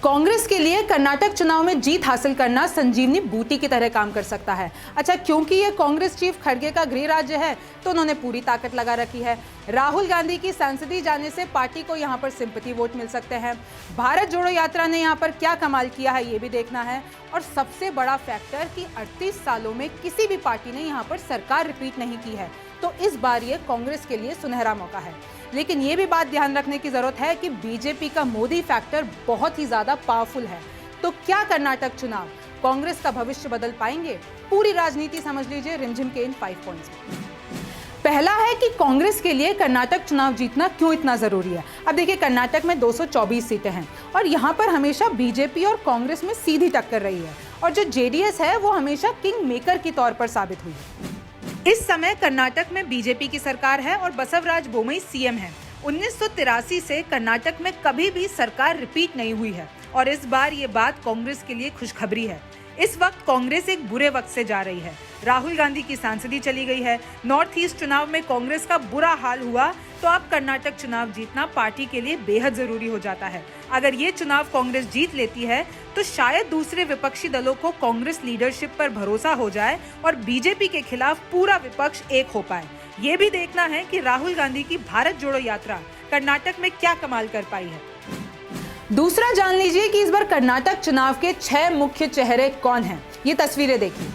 कांग्रेस के लिए कर्नाटक चुनाव में जीत हासिल करना संजीवनी बूटी की तरह काम कर सकता है। अच्छा, क्योंकि ये कांग्रेस चीफ खड़गे का गृह राज्य है तो उन्होंने पूरी ताकत लगा रखी है। राहुल गांधी की संसदीय जाने से पार्टी को यहाँ पर सिंपैथी वोट मिल सकते हैं। भारत जोड़ो यात्रा ने यहाँ पर क्या कमाल किया है ये भी देखना है। और सबसे बड़ा फैक्टर कि 38 सालों में किसी भी पार्टी ने यहाँ पर सरकार रिपीट नहीं की है, तो इस बार ये कांग्रेस के लिए सुनहरा मौका है। लेकिन ये भी बात ध्यान रखने की जरूरत है कि बीजेपी का मोदी फैक्टर बहुत ही ज्यादा पावरफुल है। तो क्या कर्नाटक चुनाव कांग्रेस का भविष्य बदल पाएंगे? पूरी राजनीति समझ लीजिए रिमझिम के इन 5 पॉइंट्स में। पहला है कि कांग्रेस के लिए कर्नाटक चुनाव जीतना क्यों इतना जरूरी है। अब देखिए, कर्नाटक में 224 सीटें हैं और यहाँ पर हमेशा बीजेपी और कांग्रेस में सीधी टक्कर रही है और जो जेडीएस है वो हमेशा किंग मेकर के तौर पर साबित हुई है। इस समय कर्नाटक में बीजेपी की सरकार है और बसवराज बोमई सीएम है। 1983 से कर्नाटक में कभी भी सरकार रिपीट नहीं हुई है और इस बार ये बात कांग्रेस के लिए खुशखबरी है। इस वक्त कांग्रेस एक बुरे वक्त से जा रही है। राहुल गांधी की सांसदी चली गई है। नॉर्थ ईस्ट चुनाव में कांग्रेस का बुरा हाल हुआ तो अब कर्नाटक चुनाव जीतना पार्टी के लिए बेहद जरूरी हो जाता है। अगर ये चुनाव कांग्रेस जीत लेती है तो शायद दूसरे विपक्षी दलों को कांग्रेस लीडरशिप पर भरोसा हो जाए और बीजेपी के खिलाफ पूरा विपक्ष एक हो पाए। ये भी देखना है कि राहुल गांधी की भारत जोड़ो यात्रा कर्नाटक में क्या कमाल कर पाई है। दूसरा, जान लीजिए कि इस बार कर्नाटक चुनाव के 6 मुख्य चेहरे कौन हैं। ये तस्वीरें देखिए।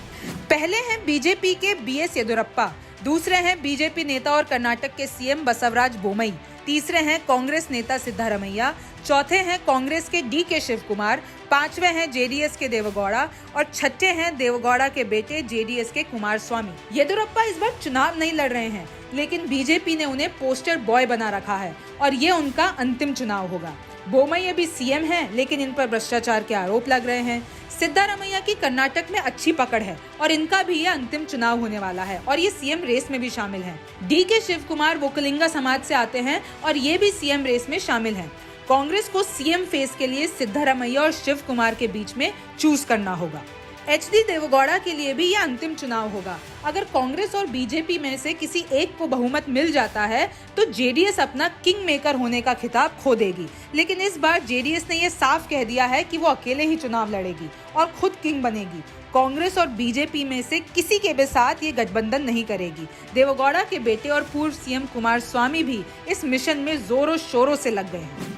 पहले हैं बीजेपी के बीएस येदियुरप्पा, दूसरे हैं बीजेपी नेता और कर्नाटक के सीएम बसवराज बोमई, तीसरे हैं कांग्रेस नेता सिद्धारमैया, चौथे हैं कांग्रेस के डीके शिवकुमार, पांचवे हैं जेडीएस के देवेगौड़ा और छठे हैं देवेगौड़ा के बेटे जेडीएस के कुमारस्वामी। येदियुरप्पा इस बार चुनाव नहीं लड़ रहे हैं, लेकिन बीजेपी ने उन्हें पोस्टर बॉय बना रखा है और ये उनका अंतिम चुनाव होगा। बोमई अभी सीएम हैं, लेकिन इन पर भ्रष्टाचार के आरोप लग रहे हैं। सिद्धारमैया की कर्नाटक में अच्छी पकड़ है और इनका भी ये अंतिम चुनाव होने वाला है और ये सीएम रेस में भी शामिल हैं। डीके शिवकुमार वोकलिंगा समाज से आते हैं और ये भी सीएम रेस में शामिल हैं। कांग्रेस को सीएम फेस के लिए सिद्धारमैया और शिव कुमार के बीच में चूज करना होगा। एचडी देवेगौड़ा के लिए भी यह अंतिम चुनाव होगा। अगर कांग्रेस और बीजेपी में से किसी एक को बहुमत मिल जाता है तो जेडीएस अपना किंग मेकर होने का खिताब खो देगी। लेकिन इस बार जेडीएस ने यह साफ कह दिया है कि वो अकेले ही चुनाव लड़ेगी और खुद किंग बनेगी। कांग्रेस और बीजेपी में से किसी के भी साथ ये गठबंधन नहीं करेगी। देवेगौड़ा के बेटे और पूर्व सीएम कुमारस्वामी भी इस मिशन में जोरों शोरों से लग गए हैं।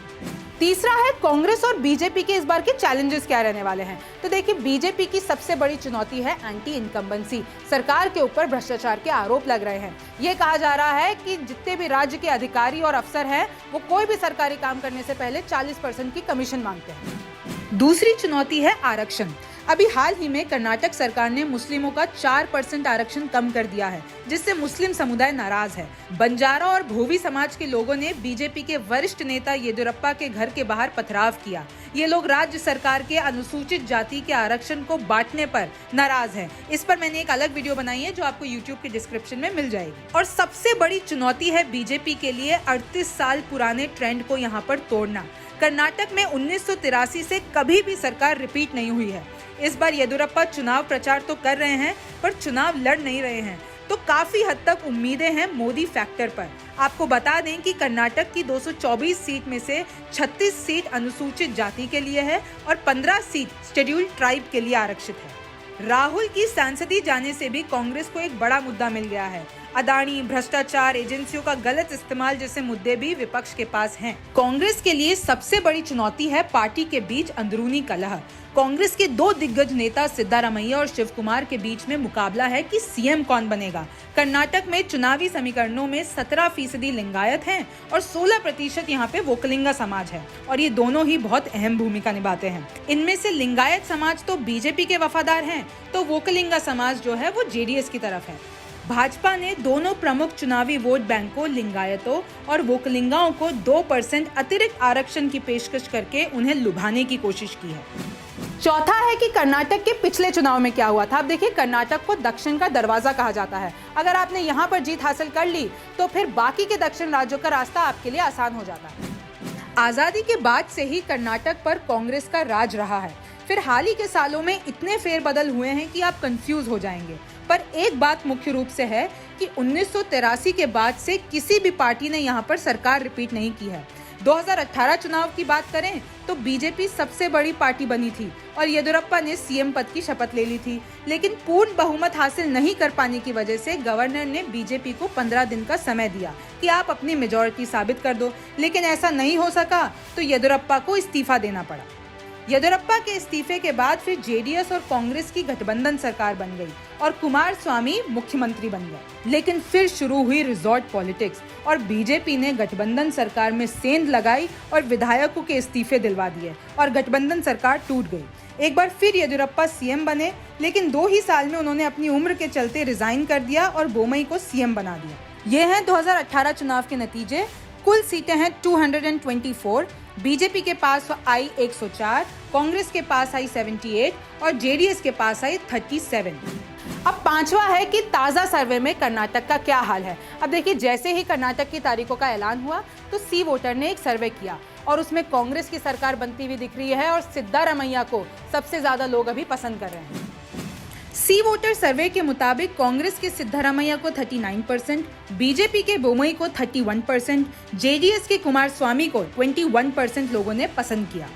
तीसरा है कांग्रेस और बीजेपी के इस बार के चैलेंजेस क्या रहने वाले हैं। तो देखिए, बीजेपी की सबसे बड़ी चुनौती है एंटी इनकम्बेंसी। सरकार के ऊपर भ्रष्टाचार के आरोप लग रहे हैं। ये कहा जा रहा है कि जितने भी राज्य के अधिकारी और अफसर हैं वो कोई भी सरकारी काम करने से पहले 40% की कमीशन मांगते हैं। दूसरी चुनौती है आरक्षण। अभी हाल ही में कर्नाटक सरकार ने मुस्लिमों का 4% आरक्षण कम कर दिया है, जिससे मुस्लिम समुदाय नाराज है। बंजारा और भोवी समाज के लोगों ने बीजेपी के वरिष्ठ नेता येदियुरप्पा के घर के बाहर पथराव किया। ये लोग राज्य सरकार के अनुसूचित जाति के आरक्षण को बांटने पर नाराज हैं। इस पर मैंने एक अलग वीडियो बनाई है जो आपको यूट्यूब के डिस्क्रिप्शन में मिल जाएगी। और सबसे बड़ी चुनौती है बीजेपी के लिए 38 साल पुराने ट्रेंड को यहाँ पर तोड़ना। कर्नाटक में 1983 से कभी भी सरकार रिपीट नहीं हुई है। इस बार येदियुरप्पा चुनाव प्रचार तो कर रहे हैं पर चुनाव लड़ नहीं रहे हैं, तो काफी हद तक उम्मीदें हैं मोदी फैक्टर पर। आपको बता दें कि कर्नाटक की 224 सीट में से 36 सीट अनुसूचित जाति के लिए है और 15 सीट शेड्यूल्ड ट्राइब के लिए आरक्षित है। राहुल की सांसदी जाने से भी कांग्रेस को एक बड़ा मुद्दा मिल गया है। अदानी, भ्रष्टाचार, एजेंसियों का गलत इस्तेमाल जैसे मुद्दे भी विपक्ष के पास हैं। कांग्रेस के लिए सबसे बड़ी चुनौती है पार्टी के बीच अंदरूनी कलह। कांग्रेस के 2 दिग्गज नेता सिद्धारमैया और शिव कुमार के बीच में मुकाबला है कि सीएम कौन बनेगा। कर्नाटक में चुनावी समीकरणों में 17% लिंगायत हैं और 16% यहाँ पे वोकलिंगा समाज है और ये दोनों ही बहुत अहम भूमिका निभाते हैं। इनमें से लिंगायत समाज तो बीजेपी के वफादार हैं, तो वोकलिंगा समाज जो है वो जेडीएस की तरफ है। भाजपा ने दोनों प्रमुख चुनावी वोट बैंकों लिंगायतों और वोकलिंगाओं को 2% अतिरिक्त आरक्षण की पेशकश करके उन्हें लुभाने की कोशिश की है। चौथा है कि कर्नाटक के पिछले चुनाव में क्या हुआ था। अब देखिए, कर्नाटक को दक्षिण का दरवाजा कहा जाता है। अगर आपने यहाँ पर जीत हासिल कर ली तो फिर बाकी के दक्षिण राज्यों का रास्ता आपके लिए आसान हो जाता है। आजादी के बाद से ही कर्नाटक पर कांग्रेस का राज रहा है। फिर हाल ही के सालों में इतने फेरबदल हुए हैं कि आप कंफ्यूज हो जाएंगे। पर एक बात मुख्य रूप से है कि 1983 के बाद से किसी भी पार्टी ने यहाँ पर सरकार रिपीट नहीं की है। 2018 चुनाव की बात करें तो बीजेपी सबसे बड़ी पार्टी बनी थी और येदियुरप्पा ने सीएम पद की शपथ ले ली थी, लेकिन पूर्ण बहुमत हासिल नहीं कर पाने की वजह से गवर्नर ने बीजेपी को 15 दिन का समय दिया कि आप अपनी मेजॉरिटी साबित कर दो, लेकिन ऐसा नहीं हो सका तो येदियुरप्पा को इस्तीफा देना पड़ा। येदियुरप्पा के इस्तीफे के बाद फिर जेडीएस और कांग्रेस की गठबंधन सरकार बन गई और कुमारस्वामी मुख्यमंत्री बन गए। लेकिन फिर शुरू हुई रिजॉर्ट पॉलिटिक्स और बीजेपी ने गठबंधन सरकार में सेंध लगाई और विधायकों के इस्तीफे दिलवा दिए और गठबंधन सरकार टूट गई। एक बार फिर येदियुरप्पा सीएम बने, लेकिन 2 ही साल में उन्होंने अपनी उम्र के चलते रिजाइन कर दिया और बोम्मई को सीएम बना दिया। ये हैं 2018 चुनाव के नतीजे। कुल सीटें हैं 224, बीजेपी के पास आई 104, कांग्रेस के पास आई 78 और जेडीएस के पास आई 37। अब पांचवा है कि ताजा सर्वे में कर्नाटक का क्या हाल है। अब देखिए, जैसे ही कर्नाटक की तारीखों का ऐलान हुआ तो सी वोटर ने एक सर्वे किया और उसमें कांग्रेस की सरकार बनती हुई दिख रही है और सिद्धारमैया को सबसे ज्यादा लोग अभी पसंद कर रहे हैं। सी वोटर सर्वे के मुताबिक कांग्रेस के सिद्धारमैया को 39%, बीजेपी के बोम्मई को 31%, जेडीएस के कुमारस्वामी को 21% लोगों ने पसंद किया।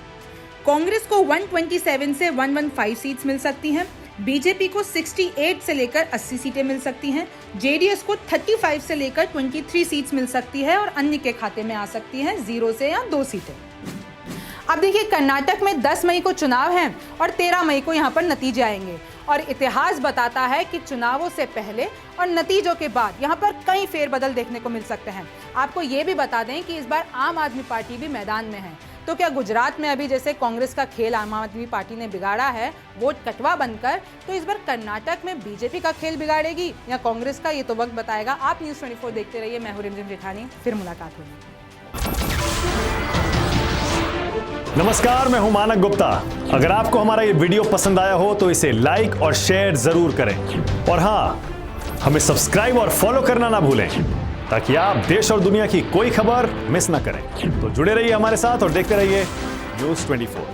कांग्रेस को 127 से 115 सीट्स मिल सकती हैं, बीजेपी को 68 से लेकर 80 सीटें मिल सकती हैं, जेडीएस को 35 से लेकर 23 सीट्स मिल सकती है और अन्य के खाते में आ सकती हैं 0 से या 2 सीटें। अब देखिए, कर्नाटक में 10 मई को चुनाव हैं और 13 मई को यहाँ पर नतीजे आएंगे और इतिहास बताता है कि चुनावों से पहले और नतीजों के बाद यहाँ पर कई फेरबदल देखने को मिल सकते हैं। आपको ये भी बता दें कि इस बार आम आदमी पार्टी भी मैदान में है। तो क्या गुजरात में अभी जैसे कांग्रेस का खेल आम आदमी पार्टी ने बिगाड़ा है वोट कटवा बनकर, तो इस बार कर्नाटक में बीजेपी का खेल बिगाड़ेगी या कांग्रेस का, ये तो वक्त बताएगा। आप न्यूज़ 24 देखते रहिए। मैं हूं रिमझिम जेठानी, फिर मुलाकात होगी। नमस्कार, मैं हूं मानक गुप्ता। अगर आपको हमारा ये वीडियो पसंद आया हो तो इसे लाइक और शेयर जरूर करें और हाँ, हमें सब्सक्राइब और फॉलो करना ना भूलें ताकि आप देश और दुनिया की कोई खबर मिस ना करें। तो जुड़े रहिए हमारे साथ और देखते रहिए न्यूज़ 24।